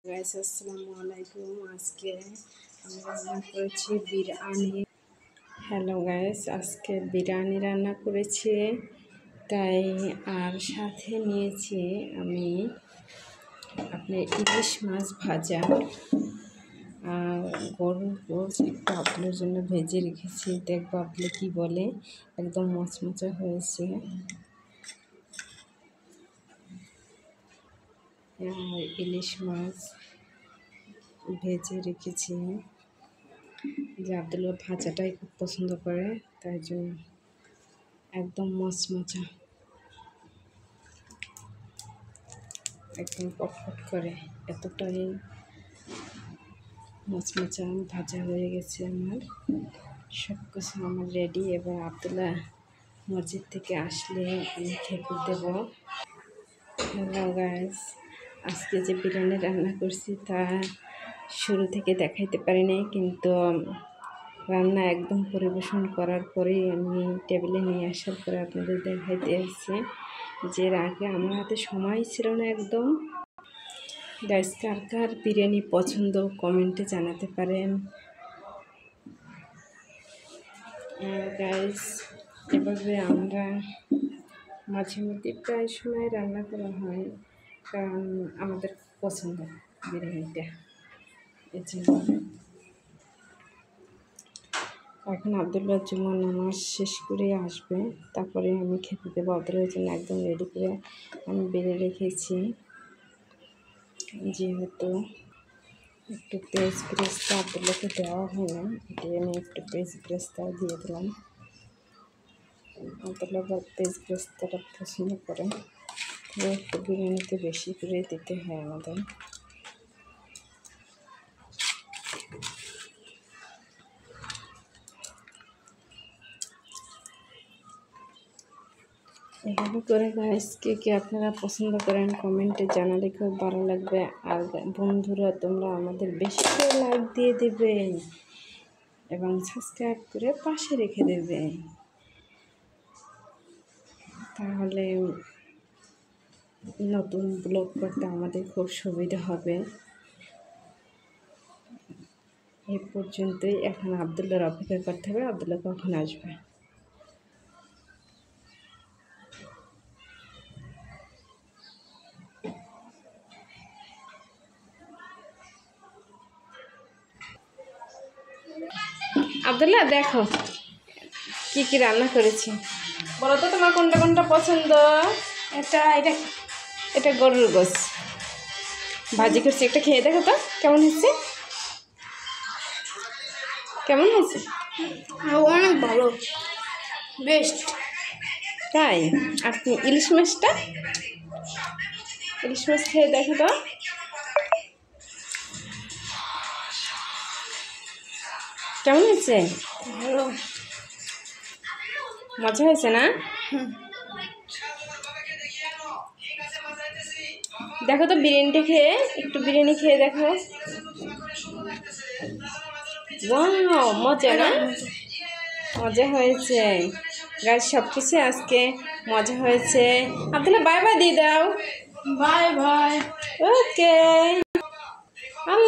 Guys আসসালামু আলাইকুম। আজকে আমি রান্না করেছি বিরিয়ানি। হ্যালো গাইস, আজকে বিরিয়ানি রান্না করেছি, তাই আর সাথে নিয়েছি আমি আপনার ইলিশ মাছ ভাজা আর গরুর গোশ একটু আপনার জন্য ভেজে রেখেছি। দেখবো আপনি কী বলে, একদম মচমচে হয়েছে। আর ইলিশ মাছ ভেজে রেখেছি, যে আব্দুল্লাহ ভাজাটাই খুব পছন্দ করে, তাই জন্য একদম মচমচা, একদম পটপট করে এতটাই মচমচা ভাজা হয়ে গেছে। আমার সব কিছু আমার রেডি। এবার আব্দুল্লাহ মসজিদ থেকে আসলে আমি খেতে দেব। হ্যালো গাইস, আজকে যে বিরিয়ানি রান্না করছি তা শুরু থেকে দেখাইতে পারিনি, কিন্তু রান্না একদম পরিবেশন করার পরেই আমি টেবিলে নিয়ে আসার পরে আপনাদের দেখাইতে আসছি। যে আগে আমার হাতে সময় ছিল না একদম। গাইস, কার কার বিরিয়ানি পছন্দ কমেন্টে জানাতে পারেন। গাইস, এভাবে আমরা মাঝে মধ্যে প্রায় সময় রান্না করা হয়, কারণ আমাদের পছন্দ বিরিয়ানিটা। এর জন্য এখন আব্দুল্লাহ জুমার নামাজ শেষ করে আসবে, তারপরে আমি খেতে দেবো। আব্দুল্লাহর জন্য একদম রেডি করে আমি বেড়ে রেখেছি। যেহেতু একটু পেঁয়াজ ব্রেস্তা আব্দুল্লাহকে দেওয়া হয় না, এটি আমি একটু পেঁয়াজ ব্রেস্তা দিয়ে দিলাম। আব্দুল্লাহ পেঁয়াজ ব্রেস্তাটা পছন্দ করে, একটু বিরিয়ানিতে বেশি করে দিতে হয় আমাদের। এভাবে করে গাইস কে আপনারা পছন্দ করেন কমেন্টে জানালে খুব ভালো লাগবে। আর বন্ধুরা, তোমরা আমাদের বেশি করে লাইক দিয়ে দেবে এবং সাবস্ক্রাইব করে পাশে রেখে দেবে, তাহলে নতুন ব্লগ করতে আমাদের খুব সুবিধা হবে। এই পর্যন্তই। এখন আব্দুল্লাহর অপেক্ষা করতে হবে, আব্দুল্লাহ কখন আসবে। আব্দুল্লাহ দেখো কি কি রান্না করেছি, বলো তো তোমার কোনটা কোনটা পছন্দ। এটা গরুর গোশ ভাজি করছি, একটা খেয়ে দেখো তো কেমন হয়েছে। কেমন হয়েছে? অনেক ভালো, বেস্ট। তাই? আর ইলিশ মাছ খেয়ে দেখো তো। কেমন হয়েছে? ভালো, মজা হয়েছে না? দেখো তো বিরিয়ানিটা খেয়ে, একটু বিরিয়ানি খেয়ে দেখো। ওয়াও, মজা না? মজা হয়েছে গাইস, সব কিছু আজকে মজা হয়েছে। আব্দুল্লাহ বাই বাই দিয়ে দাও। Bye bye. ওকে, আল্লাহ।